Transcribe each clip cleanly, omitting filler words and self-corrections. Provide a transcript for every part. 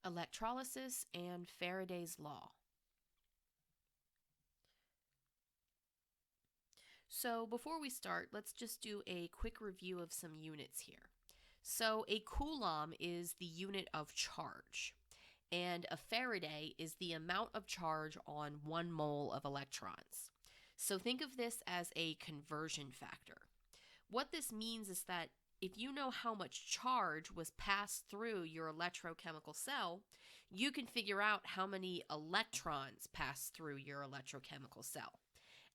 Electrolysis and Faraday's law. So before we start, let's just do a quick review of some units here. So a coulomb is the unit of charge, and a Faraday is the amount of charge on 1 mole of electrons. So think of this as a conversion factor. What this means is that if you know how much charge was passed through your electrochemical cell, you can figure out how many electrons pass through your electrochemical cell.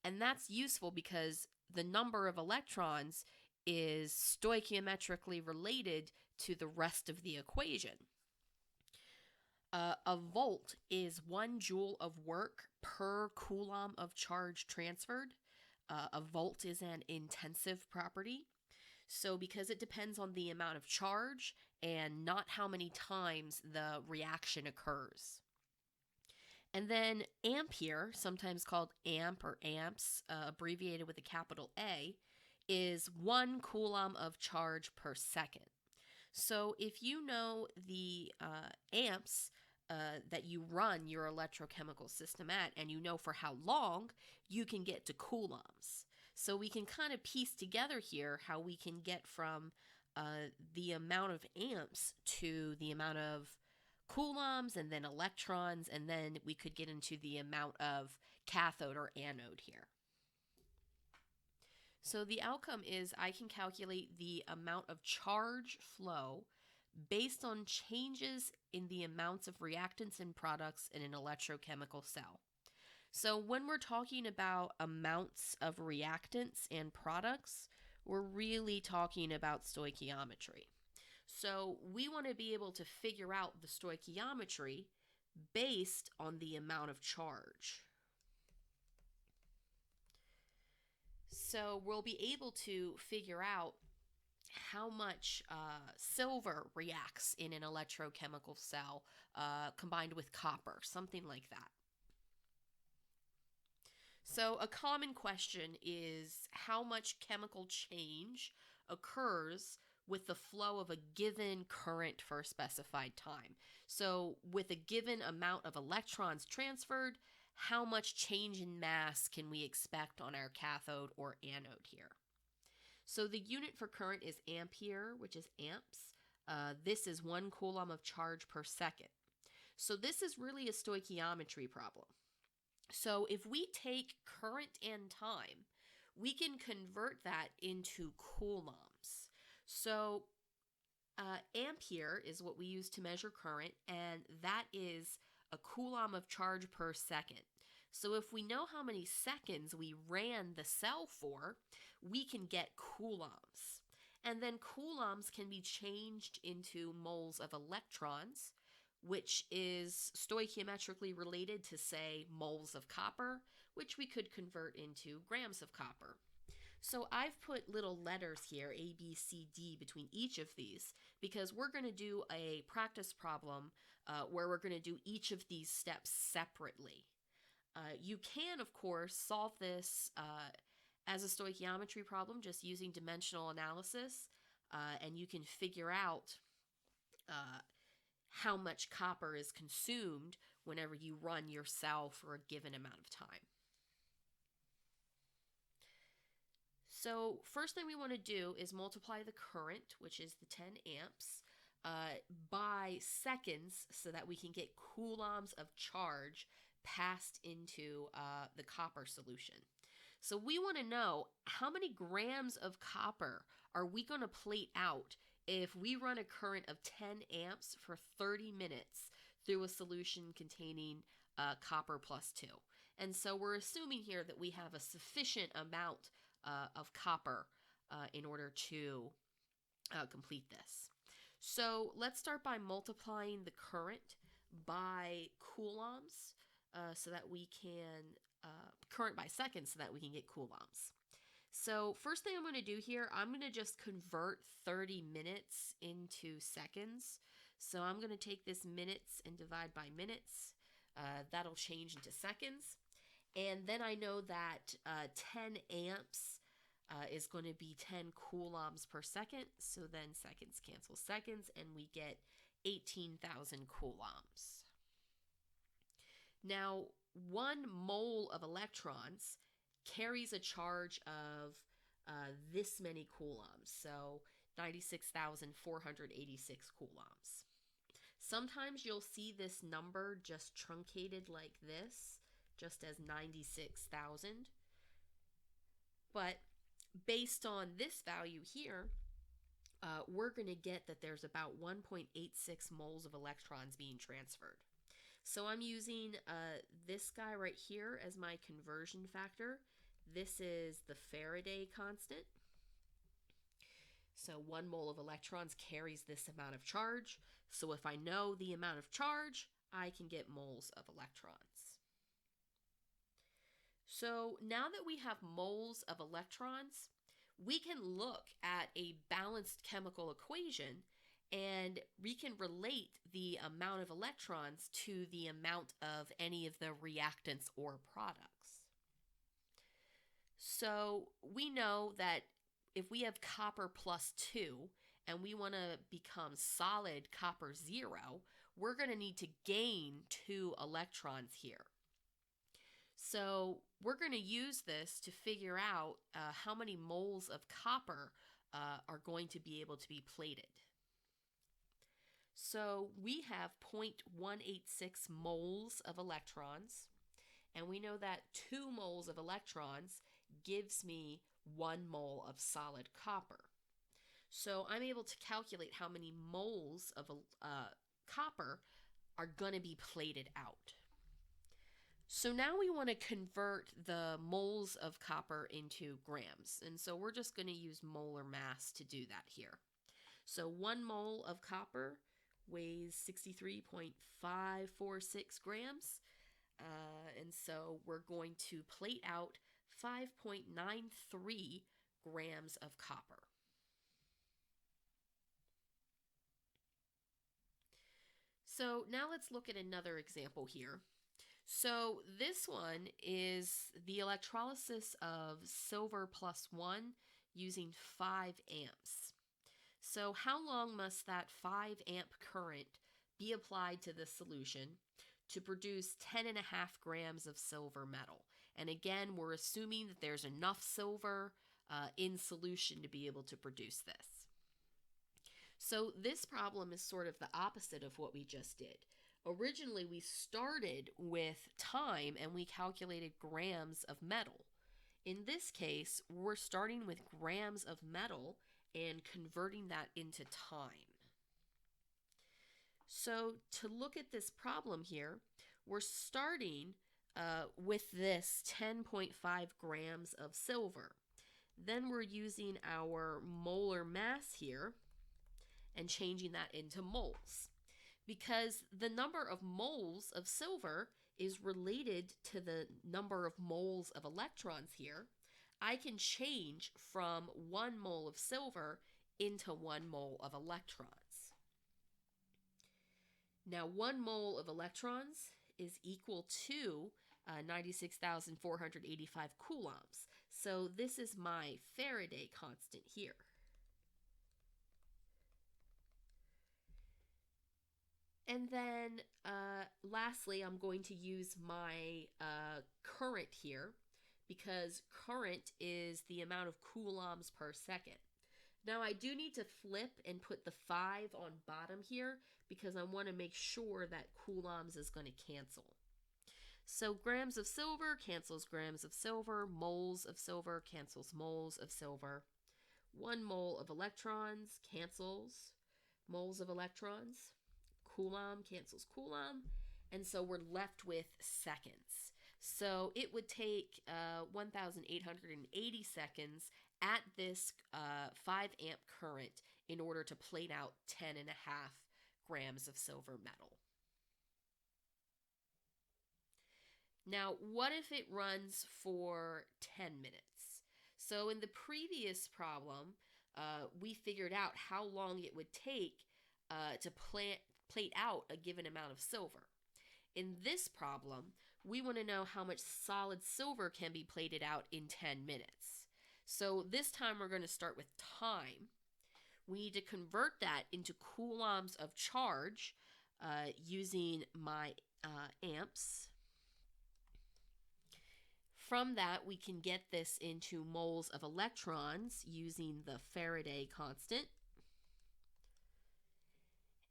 And that's useful because the number of electrons is stoichiometrically related to the rest of the equation. A volt is 1 joule of work per coulomb of charge transferred. A volt is an intensive property. So because it depends on the amount of charge and not how many times the reaction occurs. And then ampere, sometimes called amp or amps, abbreviated with a capital A, is 1 coulomb of charge per second. So if you know the amps that you run your electrochemical system at, and you know for how long, you can get to coulombs. So we can kind of piece together here how we can get from the amount of amps to the amount of coulombs and then electrons, and then we could get into the amount of cathode or anode here. So the outcome is I can calculate the amount of charge flow based on changes in the amounts of reactants and products in an electrochemical cell. So when we're talking about amounts of reactants and products, we're really talking about stoichiometry. So we want to be able to figure out the stoichiometry based on the amount of charge. So we'll be able to figure out how much silver reacts in an electrochemical cell combined with copper, something like that. So a common question is how much chemical change occurs with the flow of a given current for a specified time. So with a given amount of electrons transferred, how much change in mass can we expect on our cathode or anode here? So the unit for current is ampere, which is amps. This is 1 coulomb of charge per second. So this is really a stoichiometry problem. So if we take current and time, we can convert that into coulombs. So ampere is what we use to measure current, and that is a coulomb of charge per second. So if we know how many seconds we ran the cell for, we can get coulombs. And then coulombs can be changed into moles of electrons, which is stoichiometrically related to, say, moles of copper, which we could convert into grams of copper. So I've put little letters here, A, B, C, D, between each of these, because we're going to do a practice problem where we're going to do each of these steps separately. You can, of course, solve this as a stoichiometry problem just using dimensional analysis, and you can figure out how much copper is consumed whenever you run your cell for a given amount of time. So first thing we want to do is multiply the current, which is the 10 amps, by seconds so that we can get coulombs of charge passed into the copper solution. So we want to know how many grams of copper are we going to plate out if we run a current of 10 amps for 30 minutes through a solution containing copper plus 2. And so we're assuming here that we have a sufficient amount of copper in order to complete this. So let's start by multiplying the current by coulombs so that we can, current by seconds so that we can get coulombs. So first thing I'm going to do here, I'm going to just convert 30 minutes into seconds. So I'm going to take this minutes and divide by minutes. That'll change into seconds. And then I know that 10 amps is going to be 10 coulombs per second. So then seconds cancel seconds, and we get 18,000 coulombs. Now, 1 mole of electrons carries a charge of this many coulombs, so 96,486 coulombs. Sometimes you'll see this number just truncated like this, just as 96,000. But based on this value here, we're going to get that there's about 1.86 moles of electrons being transferred. So I'm using this guy right here as my conversion factor. This is the Faraday constant. So 1 mole of electrons carries this amount of charge. So if I know the amount of charge, I can get moles of electrons. So now that we have moles of electrons, we can look at a balanced chemical equation and we can relate the amount of electrons to the amount of any of the reactants or products. So we know that if we have copper +2 and we want to become solid copper 0, we're going to need to gain 2 electrons here. So we're going to use this to figure out how many moles of copper are going to be able to be plated. So we have 0.186 moles of electrons, and we know that 2 moles of electrons gives me 1 mole of solid copper. So I'm able to calculate how many moles of copper are going to be plated out. So now we want to convert the moles of copper into grams, and so we're just going to use molar mass to do that here. So 1 mole of copper weighs 63.546 grams, and so we're going to plate out 5.93 grams of copper. So now let's look at another example here. So this one is the electrolysis of silver +1 using 5 amps. So how long must that 5 amp current be applied to the solution to produce 10.5 grams of silver metal? And again, we're assuming that there's enough silver in solution to be able to produce this. So this problem is sort of the opposite of what we just did. Originally, we started with time and we calculated grams of metal. In this case, we're starting with grams of metal and converting that into time. So to look at this problem here, we're starting with this 10.5 grams of silver. Then we're using our molar mass here and changing that into moles. Because the number of moles of silver is related to the number of moles of electrons here, I can change from 1 mole of silver into 1 mole of electrons. Now 1 mole of electrons is equal to 96,485 coulombs. So this is my Faraday constant here. And then lastly, I'm going to use my current here because current is the amount of coulombs per second. Now I do need to flip and put the 5 on bottom here because I want to make sure that coulombs is going to cancel. So grams of silver cancels grams of silver, moles of silver cancels moles of silver. 1 mole of electrons cancels moles of electrons. Coulomb cancels coulomb, and so we're left with seconds. So it would take 1,880 seconds at this 5 amp current in order to plate out 10.5 grams of silver metal. Now, what if it runs for 10 minutes? So in the previous problem, we figured out how long it would take to plate out a given amount of silver. In this problem, we want to know how much solid silver can be plated out in 10 minutes. So this time we're going to start with time. we need to convert that into coulombs of charge using my amps. From that, we can get this into moles of electrons using the Faraday constant.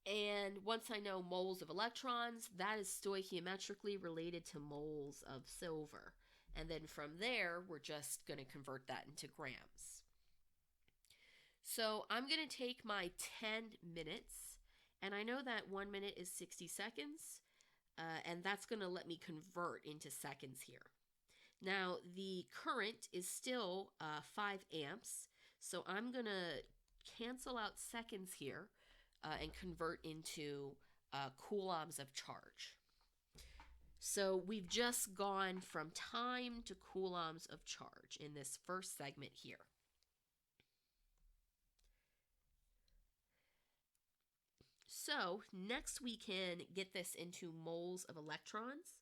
And once I know moles of electrons, that is stoichiometrically related to moles of silver. And then from there, we're just going to convert that into grams. So I'm going to take my 10 minutes, and I know that 1 minute is 60 seconds, and that's going to let me convert into seconds here. Now, the current is still 5 amps, so I'm going to cancel out seconds here and convert into coulombs of charge. So we've just gone from time to coulombs of charge in this first segment here. So next we can get this into moles of electrons,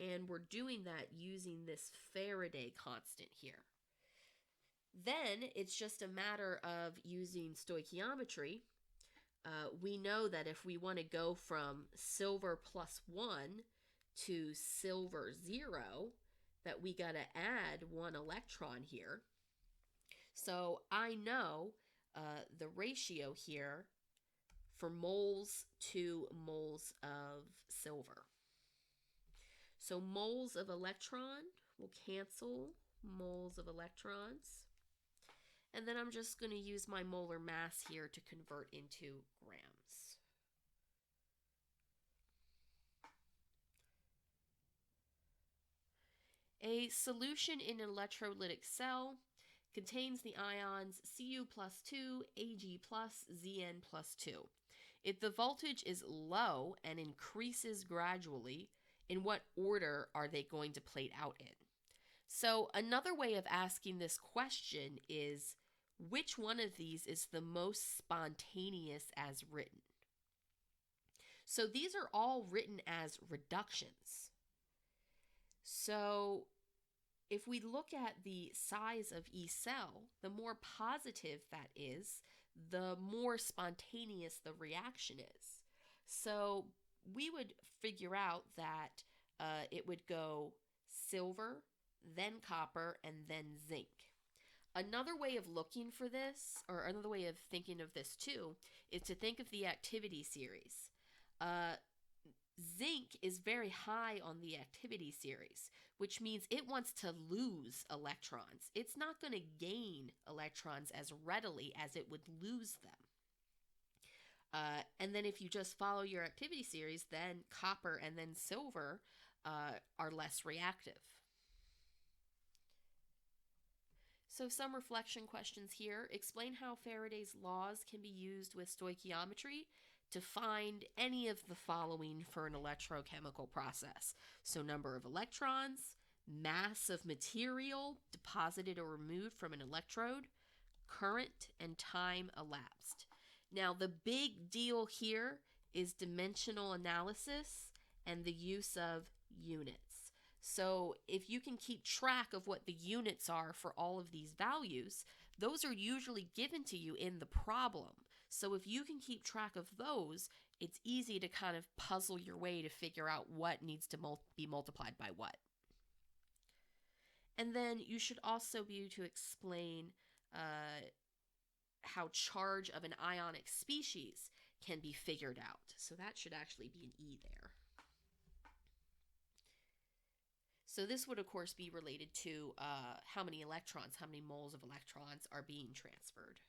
and we're doing that using this Faraday constant here. Then it's just a matter of using stoichiometry. We know that if we want to go from silver +1 to silver 0, that we got to add 1 electron here. So I know the ratio here for moles to moles of silver. So moles of electron will cancel moles of electrons. And then I'm just going to use my molar mass here to convert into grams. A solution in an electrolytic cell contains the ions Cu+2, Ag+, Zn+2. If the voltage is low and increases gradually, in what order are they going to plate out in? So another way of asking this question is, which one of these is the most spontaneous as written? So these are all written as reductions. So if we look at the size of each cell, the more positive that is, the more spontaneous the reaction is. So we would figure out that it would go silver, then copper, and then zinc. Another way of looking for this, or another way of thinking of this too, is to think of the activity series. Zinc is very high on the activity series, which means it wants to lose electrons. It's not going to gain electrons as readily as it would lose them. And then if you just follow your activity series, then copper and then silver are less reactive. So some reflection questions here. Explain how Faraday's laws can be used with stoichiometry to find any of the following for an electrochemical process. So number of electrons, mass of material deposited or removed from an electrode, current, and time elapsed. Now the big deal here is dimensional analysis and the use of units. So if you can keep track of what the units are for all of these values, those are usually given to you in the problem. So if you can keep track of those, it's easy to kind of puzzle your way to figure out what needs to be multiplied by what. And then you should also be able to explain how charge of an ionic species can be figured out. So that should actually be an E there. So this would, of course, be related to how many electrons, how many moles of electrons are being transferred.